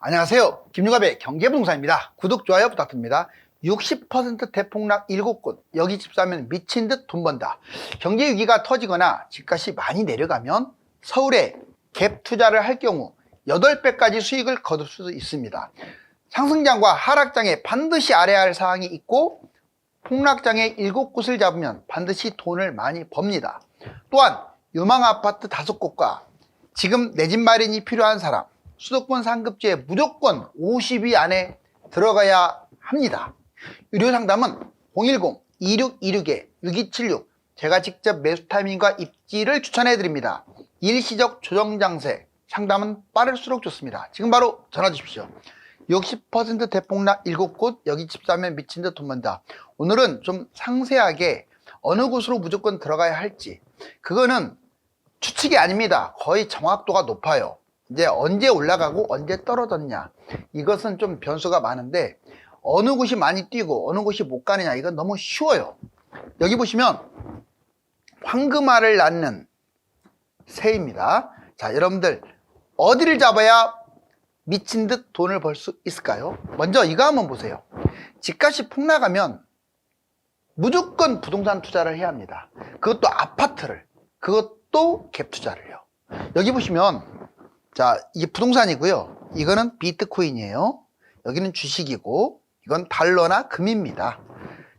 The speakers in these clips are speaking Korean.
안녕하세요. 김유갑의 경제부동산입니다. 구독, 좋아요 부탁드립니다. 60% 대폭락 7곳, 여기 집 사면 미친 듯 돈 번다. 경제 위기가 터지거나 집값이 많이 내려가면 서울에 갭 투자를 할 경우 8배까지 수익을 거둘 수 있습니다. 상승장과 하락장에 반드시 알아야 할 사항이 있고 폭락장에 7곳을 잡으면 반드시 돈을 많이 법니다. 또한 유망 아파트 5곳과 지금 내 집 마련이 필요한 사람, 수도권 상급지에 무조건 50위 안에 들어가야 합니다. 유료 상담은 010-2626-6276 제가 직접 매수 타이밍과 입지를 추천해 드립니다. 일시적 조정 장세, 상담은 빠를수록 좋습니다. 지금 바로 전화 주십시오. 60% 대폭락 7곳, 여기 집 사면 미친 듯 돈 번다. 오늘은 좀 상세하게 어느 곳으로 무조건 들어가야 할지, 그거는 추측이 아닙니다. 거의 정확도가 높아요. 이제 언제 올라가고 언제 떨어졌냐, 이것은 좀 변수가 많은데 어느 곳이 많이 뛰고 어느 곳이 못 가느냐, 이건 너무 쉬워요. 여기 보시면 황금알을 낳는 새입니다. 자, 여러분들 어디를 잡아야 미친 듯 돈을 벌 수 있을까요? 먼저 이거 한번 보세요. 집값이 폭락하면 무조건 부동산 투자를 해야 합니다. 그것도 아파트를, 그것도 갭 투자를 해요. 여기 보시면, 자, 이게 부동산이고요. 이거는 비트코인이에요. 여기는 주식이고, 이건 달러나 금입니다.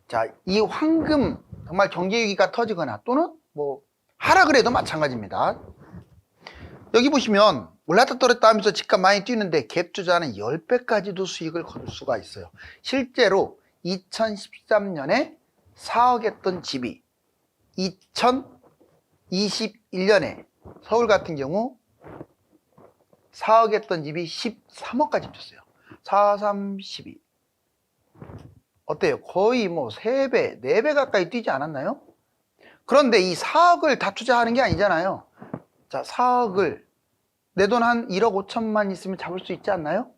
자, 이 황금, 정말 경제위기가 터지거나 또는 뭐 하락을 해도 마찬가지입니다. 여기 보시면 올랐다 떨었다 하면서 집값 많이 뛰는데 갭 투자는 10배까지도 수익을 거둘 수가 있어요. 실제로 2013년에 4억 했던 집이 2021년에 서울 같은 경우 4억 했던 집이 13억까지 뛰었어요. 4, 3, 12. 어때요? 거의 뭐 3배, 4배 가까이 뛰지 않았나요? 그런데 이 4억을 다 투자하는 게 아니잖아요. 자, 4억을 내 돈 한 1억 5천만 있으면 잡을 수 있지 않나요?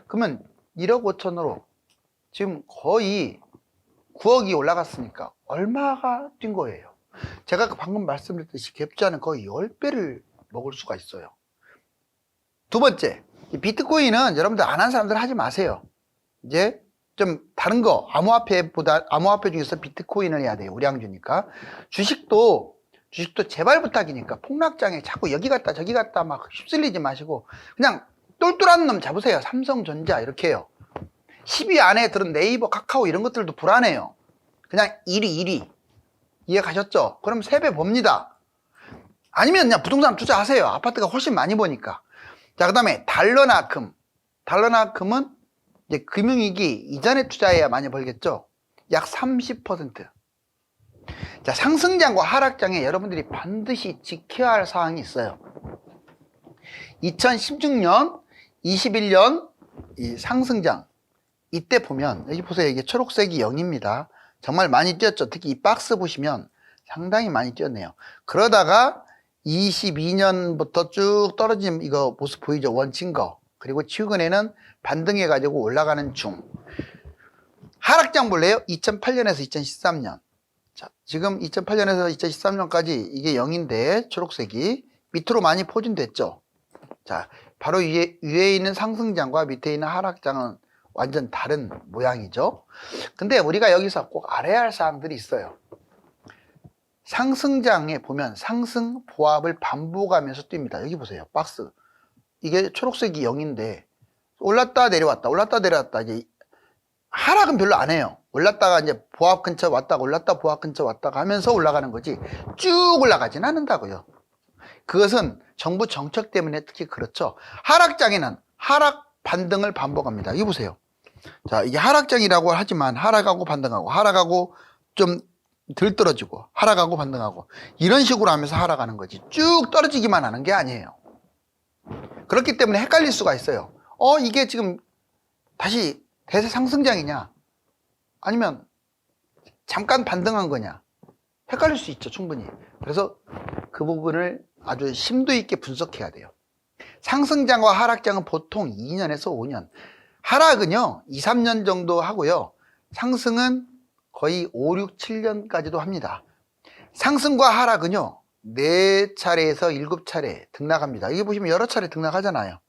그러면 1억 5천으로 지금 거의 9억이 올라갔으니까 얼마가 뛴 거예요? 제가 방금 말씀드렸듯이 갭 투자는 거의 10배를 먹을 수가 있어요. 두 번째, 비트코인은 여러분들 안 한 사람들 하지 마세요. 이제 좀 다른 거, 암호화폐 중에서 비트코인을 해야 돼요. 우량주니까. 주식도 제발 부탁이니까 폭락장에 자꾸 여기 갔다 저기 갔다 막 휩쓸리지 마시고 그냥 똘똘한 놈 잡으세요. 삼성전자 이렇게 해요. 10위 안에 들은 네이버, 카카오 이런 것들도 불안해요. 그냥 1위 이해 가셨죠? 그럼 3배 봅니다. 아니면 그냥 부동산 투자하세요. 아파트가 훨씬 많이 보니까. 자, 그 다음에 달러나 금. 달러나 금은 이제 금융위기 이전에 투자해야 많이 벌겠죠? 약 30%. 자, 상승장과 하락장에 여러분들이 반드시 지켜야 할 사항이 있어요. 2016년, 21년 이 상승장, 이때 보면 여기 보세요. 이게 초록색이 0입니다. 정말 많이 뛰었죠. 특히 이 박스 보시면 상당히 많이 뛰었네요. 그러다가 22년부터 쭉 떨어진 이거 모습 보이죠? 원친 거. 그리고 최근에는 반등해 가지고 올라가는 중. 하락장 볼래요? 2008년에서 2013년. 자, 지금 2008년에서 2013년까지 이게 0인데 초록색이 밑으로 많이 포진됐죠. 자, 바로 위에 있는 상승장과 밑에 있는 하락장은 완전 다른 모양이죠. 근데 우리가 여기서 꼭 알아야 할 사항들이 있어요. 상승장에 보면 상승 보합을 반복하면서 뜁니다. 여기 보세요. 박스. 이게 초록색이 0인데 올랐다 내려왔다 올랐다 내려왔다. 이제 하락은 별로 안 해요. 올랐다가 이제 보합 근처 왔다가 올랐다 보합 근처 왔다가 하면서 올라가는 거지 쭉 올라가진 않는다고요. 그것은 정부 정책 때문에 특히 그렇죠. 하락장에는 하락 반등을 반복합니다. 여기 보세요. 자, 이게 하락장이라고 하지만 하락하고 반등하고 하락하고 좀 덜 떨어지고 하락하고 반등하고 이런 식으로 하면서 하락하는 거지 쭉 떨어지기만 하는 게 아니에요. 그렇기 때문에 헷갈릴 수가 있어요. 이게 지금 다시 대세 상승장이냐 아니면 잠깐 반등한 거냐, 헷갈릴 수 있죠. 충분히. 그래서 그 부분을 아주 심도 있게 분석해야 돼요. 상승장과 하락장은 보통 2년에서 5년, 하락은요 2, 3년 정도 하고요, 상승은 거의 5, 6, 7년까지도 합니다. 상승과 하락은요 4차례에서 7차례 등락합니다. 여기 보시면 여러 차례 등락하잖아요.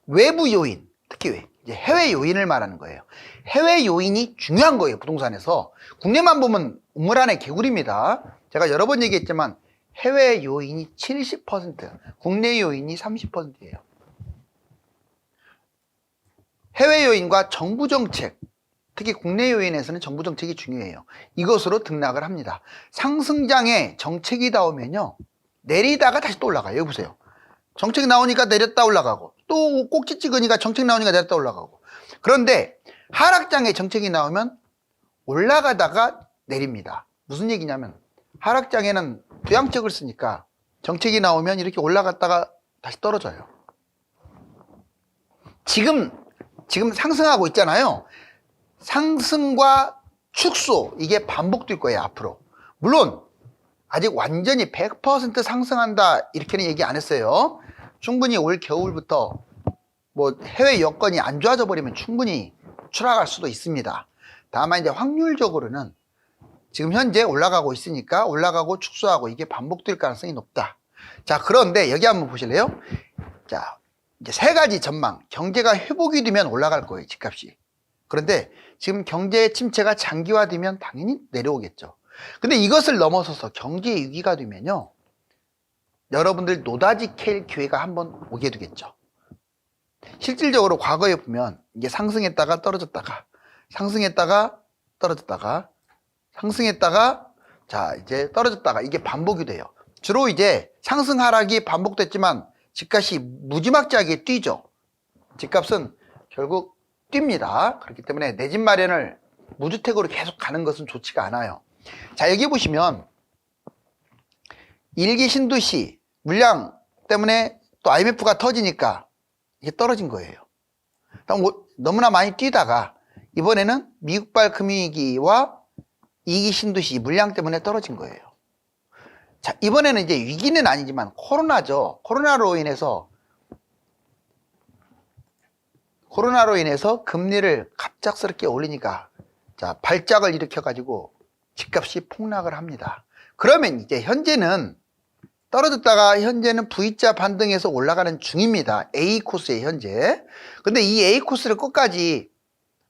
외부 요인, 특히 이제 해외 요인을 말하는 거예요. 해외 요인이 중요한 거예요, 부동산에서. 국내만 보면 우물 안에 개구리입니다. 제가 여러 번 얘기했지만 해외 요인이 70%, 국내 요인이 30%예요. 해외 요인과 정부 정책, 특히 국내 요인에서는 정부 정책이 중요해요. 이것으로 등락을 합니다. 상승장에 정책이 나오면요, 내리다가 다시 또 올라가요. 여기 보세요. 정책이 나오니까 내렸다 올라가고, 또 꼭지 찍으니까 정책 나오니까 내렸다 올라가고. 그런데 하락장에 정책이 나오면 올라가다가 내립니다. 무슨 얘기냐면 하락장에는 부양책을 쓰니까 정책이 나오면 이렇게 올라갔다가 다시 떨어져요. 지금 상승하고 있잖아요. 상승과 축소, 이게 반복될 거예요, 앞으로. 물론 아직 완전히 100% 상승한다 이렇게는 얘기 안 했어요. 충분히 올 겨울부터 뭐 해외 여건이 안 좋아져 버리면 충분히 추락할 수도 있습니다. 다만 이제 확률적으로는 지금 현재 올라가고 있으니까 올라가고 축소하고 이게 반복될 가능성이 높다. 자, 그런데 여기 한번 보실래요? 자, 이제 세 가지 전망. 경제가 회복이 되면 올라갈 거예요, 집값이. 그런데 지금 경제 침체가 장기화되면 당연히 내려오겠죠. 근데 이것을 넘어서서 경제 위기가 되면요, 여러분들 노다지 캘 기회가 한번 오게 되겠죠. 실질적으로 과거에 보면 이게 상승했다가 떨어졌다가 상승했다가 떨어졌다가 상승했다가 자 이제 떨어졌다가 이게 반복이 돼요. 주로 이제 상승 하락이 반복됐지만 집값이 무지막지하게 뛰죠. 집값은 결국 뜁니다. 그렇기 때문에 내 집 마련을 무주택으로 계속 가는 것은 좋지가 않아요. 자, 여기 보시면 일기 신도시 물량 때문에 또 IMF가 터지니까 이게 떨어진 거예요. 너무나 많이 뛰다가 이번에는 미국발 금융위기와 이기 신도시 물량 때문에 떨어진 거예요. 자, 이번에는 이제 위기는 아니지만 코로나죠. 코로나로 인해서 금리를 갑작스럽게 올리니까 자, 발작을 일으켜 가지고 집값이 폭락을 합니다. 그러면 이제 현재는 떨어졌다가 현재는 V자 반등해서 올라가는 중입니다. A 코스에 현재. 근데 이 A 코스를 끝까지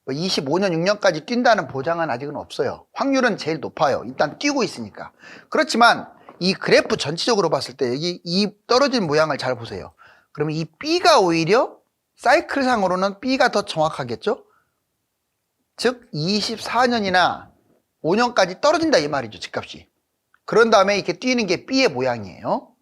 25년, 6년까지 뛴다는 보장은 아직은 없어요. 확률은 제일 높아요. 일단 뛰고 있으니까. 그렇지만 이 그래프 전체적으로 봤을 때 여기 이 떨어진 모양을 잘 보세요. 그러면 이 B가 오히려 사이클상으로는 B가 더 정확하겠죠? 즉 24년이나 5년까지 떨어진다 이 말이죠, 집값이. 그런 다음에 이렇게 뛰는 게 B의 모양이에요.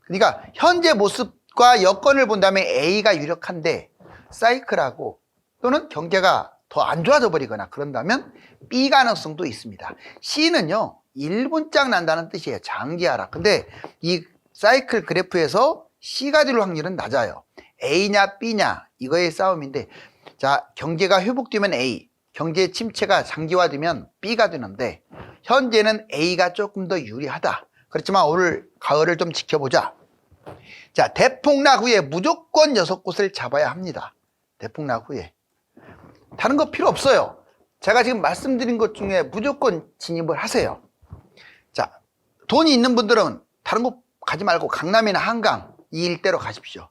그러니까 현재 모습과 여건을 본다면 A가 유력한데 사이클하고 또는 경제가 더 안 좋아져 버리거나 그런다면 B 가능성도 있습니다. C는요 1분짝 난다는 뜻이에요. 장기 하락. 근데 이 사이클 그래프에서 C가 될 확률은 낮아요. A냐 B냐 이거의 싸움인데, 자, 경제가 회복되면 A, 경제 침체가 장기화되면 B가 되는데 현재는 A가 조금 더 유리하다. 그렇지만 올 가을을 좀 지켜보자. 자, 대폭락 후에 무조건 6곳을 잡아야 합니다. 대폭락 후에. 다른 거 필요 없어요. 제가 지금 말씀드린 것 중에 무조건 진입을 하세요. 자, 돈이 있는 분들은 다른 곳 가지 말고 강남이나 한강 이 일대로 가십시오.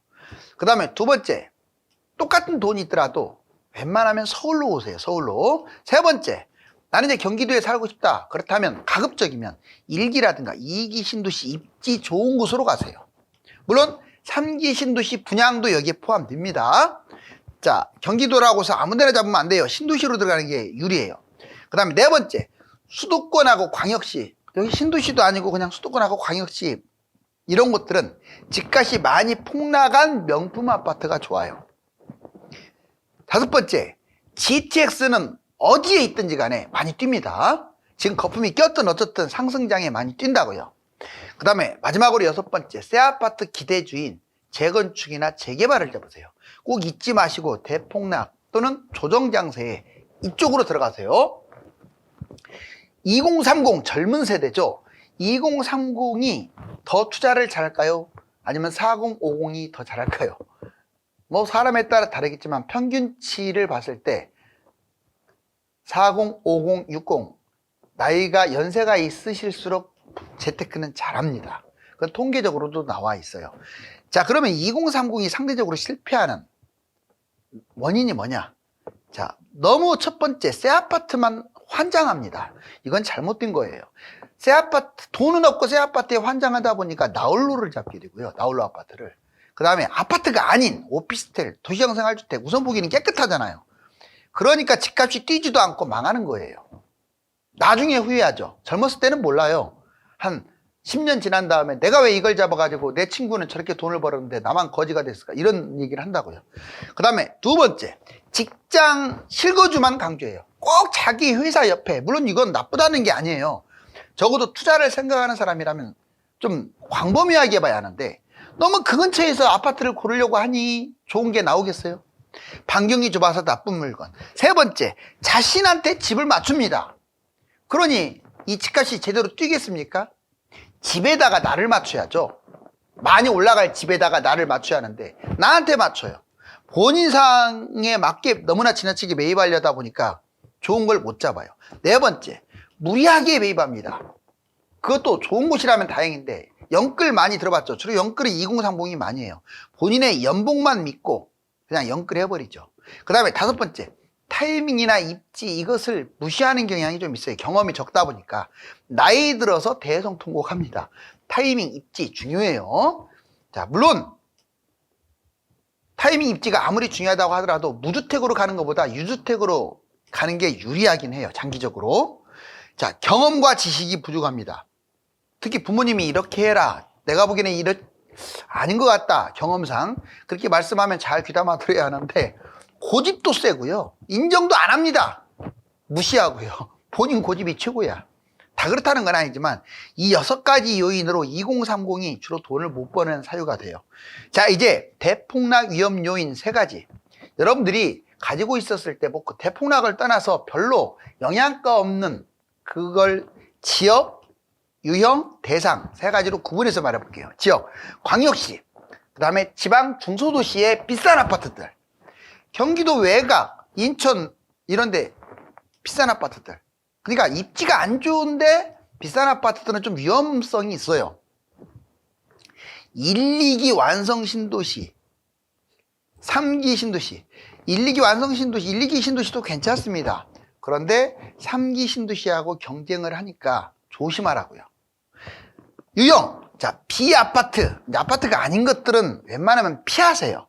그 다음에 두 번째, 똑같은 돈이 있더라도 웬만하면 서울로 오세요. 서울로. 세 번째, 나는 이제 경기도에 살고 싶다. 그렇다면 가급적이면 1기라든가 2기 신도시 입지 좋은 곳으로 가세요. 물론 3기 신도시 분양도 여기에 포함됩니다. 자, 경기도라고 해서 아무 데나 잡으면 안 돼요. 신도시로 들어가는 게 유리해요. 그 다음에 네 번째, 수도권하고 광역시. 여기 신도시도 아니고 그냥 수도권하고 광역시 이런 곳들은 집값이 많이 폭락한 명품 아파트가 좋아요. 다섯 번째, GTX는 어디에 있든지 간에 많이 뜁니다. 지금 거품이 꼈든 어쨌든 상승장에 많이 뛴다고요. 그 다음에 마지막으로 여섯 번째, 새 아파트 기대주인 재건축이나 재개발을 잡으세요. 꼭 잊지 마시고 대폭락 또는 조정장세에 이쪽으로 들어가세요. 2030 젊은 세대죠. 2030이 더 투자를 잘할까요? 아니면 4050이 더 잘할까요? 뭐 사람에 따라 다르겠지만 평균치를 봤을 때 40, 50, 60 나이가 연세가 있으실수록 재테크는 잘합니다. 그건 통계적으로도 나와 있어요. 자, 그러면 2030이 상대적으로 실패하는 원인이 뭐냐? 자, 너무 첫 번째 새 아파트만 환장합니다. 이건 잘못된 거예요. 새 아파트, 돈은 없고 새 아파트에 환장하다 보니까 나홀로를 잡게 되고요. 나홀로 아파트를. 그 다음에 아파트가 아닌 오피스텔, 도시형 생활주택, 우선 보기는 깨끗하잖아요. 그러니까 집값이 뛰지도 않고 망하는 거예요. 나중에 후회하죠. 젊었을 때는 몰라요. 한 10년 지난 다음에 내가 왜 이걸 잡아가지고 내 친구는 저렇게 돈을 벌었는데 나만 거지가 됐을까? 이런 얘기를 한다고요. 그 다음에 두 번째, 직장 실거주만 강조해요. 꼭 자기 회사 옆에, 물론 이건 나쁘다는 게 아니에요. 적어도 투자를 생각하는 사람이라면 좀 광범위하게 봐야 하는데 너무 그 근처에서 아파트를 고르려고 하니 좋은 게 나오겠어요? 반경이 좁아서 나쁜 물건. 세 번째, 자신한테 집을 맞춥니다. 그러니 이 집값이 제대로 뛰겠습니까? 집에다가 나를 맞춰야죠. 많이 올라갈 집에다가 나를 맞춰야 하는데 나한테 맞춰요. 본인 상에 맞게 너무나 지나치게 매입하려다 보니까 좋은 걸 못 잡아요. 네 번째, 무리하게 매입합니다. 그것도 좋은 곳이라면 다행인데 영끌 많이 들어봤죠. 주로 영끌이 2030이 많이 해요. 본인의 연봉만 믿고 그냥 영끌 해버리죠. 그 다음에 다섯 번째, 타이밍이나 입지 이것을 무시하는 경향이 좀 있어요. 경험이 적다 보니까. 나이 들어서 대성통곡합니다. 타이밍, 입지 중요해요. 자, 물론 타이밍, 입지가 아무리 중요하다고 하더라도 무주택으로 가는 것보다 유주택으로 가는 게 유리하긴 해요. 장기적으로. 자, 경험과 지식이 부족합니다. 특히 부모님이 이렇게 해라, 내가 보기에는 아닌 것 같다, 경험상 그렇게 말씀하면 잘 귀담아 들어야 하는데 고집도 세고요. 인정도 안 합니다. 무시하고요. 본인 고집이 최고야. 다 그렇다는 건 아니지만 이 6가지 요인으로 2030이 주로 돈을 못 버는 사유가 돼요. 자, 이제 대폭락 위험 요인 3가지. 여러분들이 가지고 있었을 때 뭐 대폭락을 떠나서 별로 영향가 없는 그걸 지역, 유형, 대상 3가지로 구분해서 말해볼게요. 지역, 광역시, 그 다음에 지방 중소도시의 비싼 아파트들, 경기도 외곽, 인천 이런데 비싼 아파트들. 그러니까 입지가 안 좋은데 비싼 아파트들은 좀 위험성이 있어요. 1, 2기 완성 신도시, 3기 신도시. 1, 2기 완성 신도시, 1, 2기 신도시도 괜찮습니다. 그런데 3기 신도시하고 경쟁을 하니까 조심하라고요. 유형, 자, 비아파트, 아파트가 아닌 것들은 웬만하면 피하세요.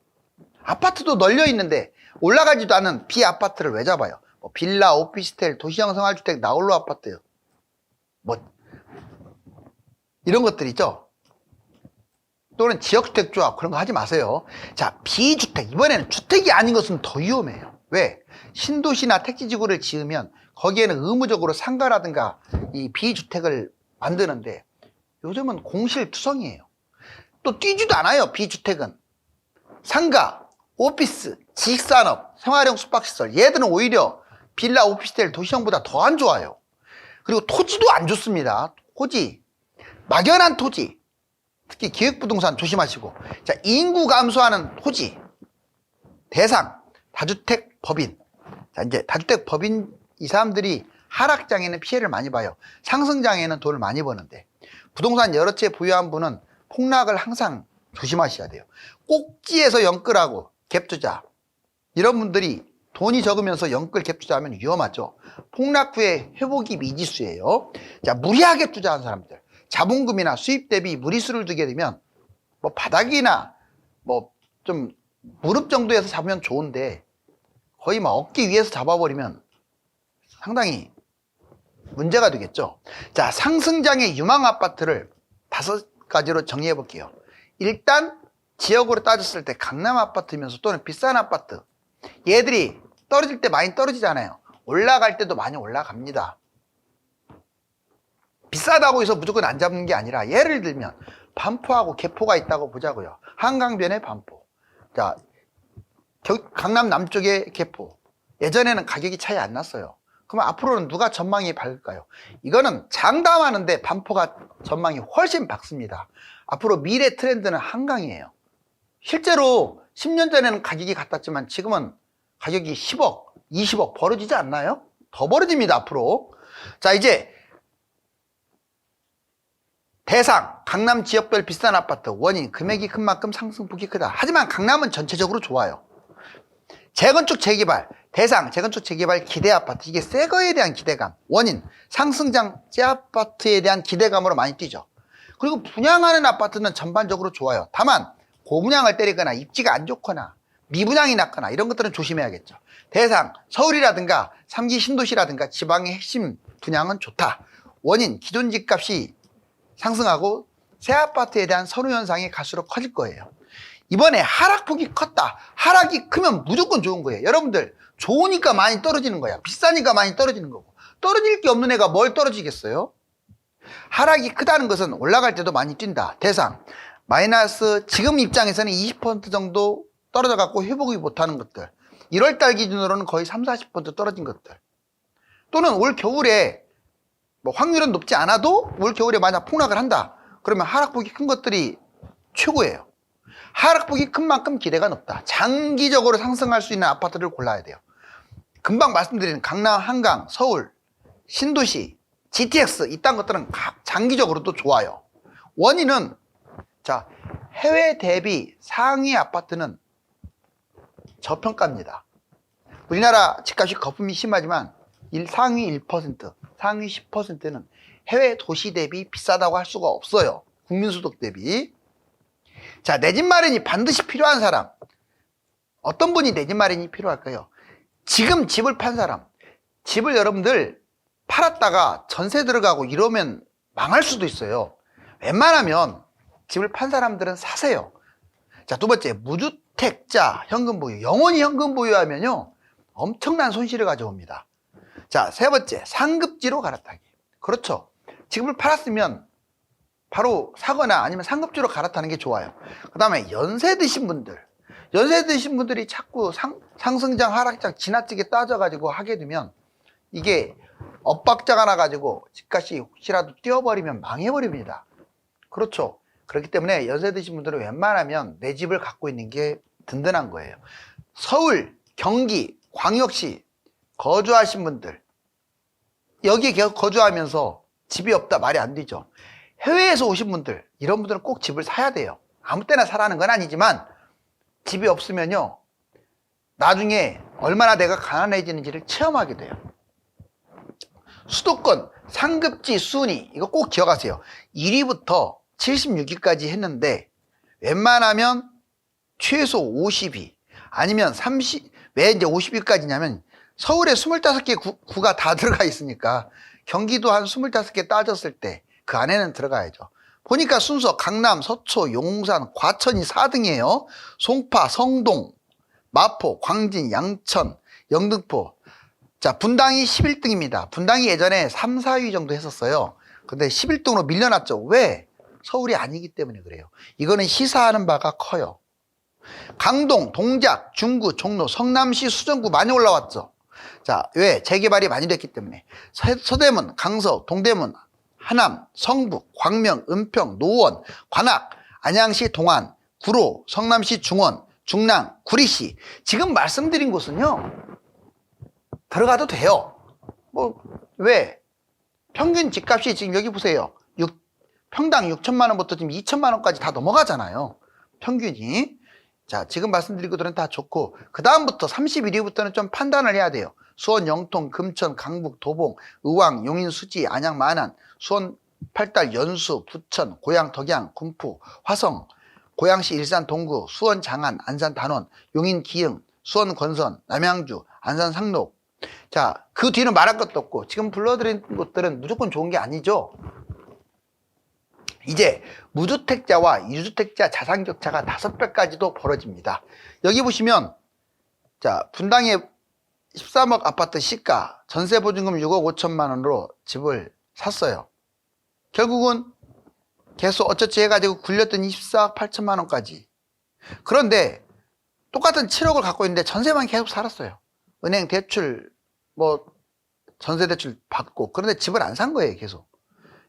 아파트도 널려 있는데 올라가지도 않은 비아파트를 왜 잡아요? 뭐 빌라, 오피스텔, 도시형 생활주택, 나홀로 아파트, 뭐 이런 것들 있죠. 또는 지역주택 조합, 그런 거 하지 마세요. 자, 비주택, 이번에는 주택이 아닌 것은 더 위험해요. 왜? 신도시나 택지지구를 지으면 거기에는 의무적으로 상가라든가 이 비주택을 만드는데 요즘은 공실투성이에요. 또 뛰지도 않아요. 비주택은 상가, 오피스, 지식산업, 생활형 숙박시설, 얘들은 오히려 빌라, 오피스텔, 도시형보다 더 안 좋아요. 그리고 토지도 안 좋습니다. 토지, 막연한 토지, 특히 기획부동산 조심하시고. 자, 인구 감소하는 토지 대상 다주택 법인. 자, 이제 다주택 법인 이 사람들이 하락장에는 피해를 많이 봐요. 상승장에는 돈을 많이 버는데 부동산 여러 채 보유한 분은 폭락을 항상 조심하셔야 돼요. 꼭지에서 영끌하고 갭투자, 이런 분들이 돈이 적으면서 영끌 갭투자하면 위험하죠. 폭락 후에 회복이 미지수예요. 자, 무리하게 투자한 사람들, 자본금이나 수입 대비 무리수를 두게 되면 뭐 바닥이나 뭐 좀 무릎 정도에서 잡으면 좋은데 거의 막 어깨 위에서 잡아버리면 상당히 문제가 되겠죠. 자, 상승장의 유망 아파트를 5가지로 정리해 볼게요. 일단 지역으로 따졌을 때 강남 아파트면서 또는 비싼 아파트, 얘들이 떨어질 때 많이 떨어지잖아요. 올라갈 때도 많이 올라갑니다. 비싸다고 해서 무조건 안 잡는 게 아니라 예를 들면 반포하고 개포가 있다고 보자고요. 한강변에 반포, 자, 강남 남쪽에 개포. 예전에는 가격이 차이 안 났어요. 그럼 앞으로는 누가 전망이 밝을까요? 이거는 장담하는데 반포가 전망이 훨씬 밝습니다. 앞으로 미래 트렌드는 한강이에요. 실제로 10년 전에는 가격이 같았지만 지금은 가격이 10억, 20억 벌어지지 않나요? 더 벌어집니다, 앞으로. 자, 이제 대상, 강남 지역별 비싼 아파트. 원인, 금액이 큰 만큼 상승폭이 크다. 하지만 강남은 전체적으로 좋아요. 재건축 재개발 대상 재건축 재개발 기대 아파트 이게 새 거에 대한 기대감 원인 상승장제 아파트에 대한 기대감으로 많이 뛰죠. 그리고 분양하는 아파트는 전반적으로 좋아요. 다만 고분양을 때리거나 입지가 안 좋거나 미분양이 났거나 이런 것들은 조심해야겠죠. 대상 서울이라든가 3기 신도시라든가 지방의 핵심 분양은 좋다. 원인 기존 집값이 상승하고 새 아파트에 대한 선호 현상이 갈수록 커질 거예요. 이번에 하락폭이 컸다. 하락이 크면 무조건 좋은 거예요. 여러분들 좋으니까 많이 떨어지는 거야. 비싸니까 많이 떨어지는 거고. 떨어질 게 없는 애가 뭘 떨어지겠어요? 하락이 크다는 것은 올라갈 때도 많이 뛴다. 대상 마이너스 지금 입장에서는 20% 정도 떨어져 갖고 회복이 못하는 것들. 1월달 기준으로는 거의 30-40% 떨어진 것들. 또는 올 겨울에 뭐 확률은 높지 않아도 올 겨울에 만약 폭락을 한다. 그러면 하락폭이 큰 것들이 최고예요. 하락폭이 큰 만큼 기대가 높다. 장기적으로 상승할 수 있는 아파트를 골라야 돼요. 금방 말씀드린 강남, 한강, 서울, 신도시, GTX 이딴 것들은 장기적으로도 좋아요. 원인은 자 해외 대비 상위 아파트는 저평가입니다. 우리나라 집값이 거품이 심하지만 상위 1%, 상위 10%는 해외 도시 대비 비싸다고 할 수가 없어요. 국민소득 대비. 자, 내 집 마련이 반드시 필요한 사람. 어떤 분이 내 집 마련이 필요할까요? 지금 집을 판 사람. 집을 여러분들 팔았다가 전세 들어가고 이러면 망할 수도 있어요. 웬만하면 집을 판 사람들은 사세요. 자, 두 번째, 무주택자 현금 보유. 영원히 현금 보유하면요, 엄청난 손실을 가져옵니다. 자, 세 번째, 상급지로 갈아타기. 그렇죠. 집을 팔았으면 바로 사거나 아니면 상급지로 갈아타는 게 좋아요. 그 다음에 연세 드신 분들. 연세 드신 분들이 자꾸 상승장, 하락장 지나치게 따져가지고 하게 되면 이게 엇박자가 나가지고 집값이 혹시라도 뛰어버리면 망해버립니다. 그렇죠. 그렇기 때문에 연세 드신 분들은 웬만하면 내 집을 갖고 있는 게 든든한 거예요. 서울, 경기, 광역시 거주하신 분들 여기에 거주하면서 집이 없다 말이 안 되죠. 해외에서 오신 분들 이런 분들은 꼭 집을 사야 돼요. 아무 때나 사라는 건 아니지만 집이 없으면요 나중에 얼마나 내가 가난해지는지를 체험하게 돼요. 수도권 상급지 순위 이거 꼭 기억하세요. 1위부터 76위까지 했는데 웬만하면 최소 50위 아니면 30, 왜 이제 50위까지냐면 서울에 25개 구가 다 들어가 있으니까 경기도 한 25개 따졌을 때 그 안에는 들어가야죠. 보니까 순서 강남, 서초, 용산, 과천이 4등이에요. 송파, 성동, 마포, 광진, 양천, 영등포. 자, 분당이 11등입니다. 분당이 예전에 3, 4위 정도 했었어요. 근데 11등으로 밀려났죠. 왜? 서울이 아니기 때문에 그래요. 이거는 시사하는 바가 커요. 강동, 동작, 중구, 종로, 성남시, 수정구 많이 올라왔죠. 자, 왜? 재개발이 많이 됐기 때문에. 서대문, 강서, 동대문, 하남, 성북, 광명, 은평, 노원, 관악, 안양시 동안, 구로, 성남시 중원, 중랑, 구리시. 지금 말씀드린 곳은요, 들어가도 돼요. 왜? 평균 집값이 지금 여기 보세요. 평당 6천만 원부터 지금 2천만 원까지 다 넘어가잖아요. 평균이. 자, 지금 말씀드린 것들은 다 좋고, 그 다음부터 31위부터는 좀 판단을 해야 돼요. 수원, 영통, 금천, 강북, 도봉, 의왕, 용인, 수지, 안양, 만안, 수원, 팔달, 연수, 부천, 고양, 덕양, 군포, 화성, 고양시, 일산, 동구, 수원, 장안, 안산, 단원, 용인, 기흥, 수원, 권선, 남양주, 안산, 상록. 자, 그 뒤는 말할 것도 없고 지금 불러드린 것들은 무조건 좋은 게 아니죠. 이제 무주택자와 이주택자 자산 격차가 5배까지도 벌어집니다. 여기 보시면 자, 분당의 13억 아파트 시가 전세 보증금 6억 5천만 원으로 집을 샀어요. 결국은 계속 어쩌지 해가지고 굴렸더니 24억 8천만 원까지. 그런데 똑같은 7억을 갖고 있는데 전세만 계속 살았어요. 은행 대출 전세 대출 받고. 그런데 집을 안 산 거예요. 계속.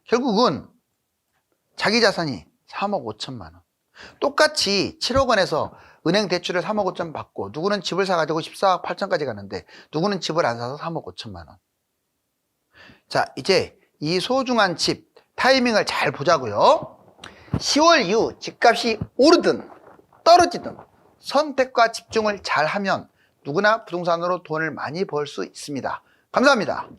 결국은 자기 자산이 3억 5천만 원. 똑같이 7억 원에서 은행 대출을 3억 5천 받고 누구는 집을 사가지고 14억 8천까지 가는데 누구는 집을 안 사서 3억 5천만 원. 자, 이제 이 소중한 집 타이밍을 잘 보자고요. 10월 이후 집값이 오르든 떨어지든 선택과 집중을 잘 하면 누구나 부동산으로 돈을 많이 벌 수 있습니다. 감사합니다.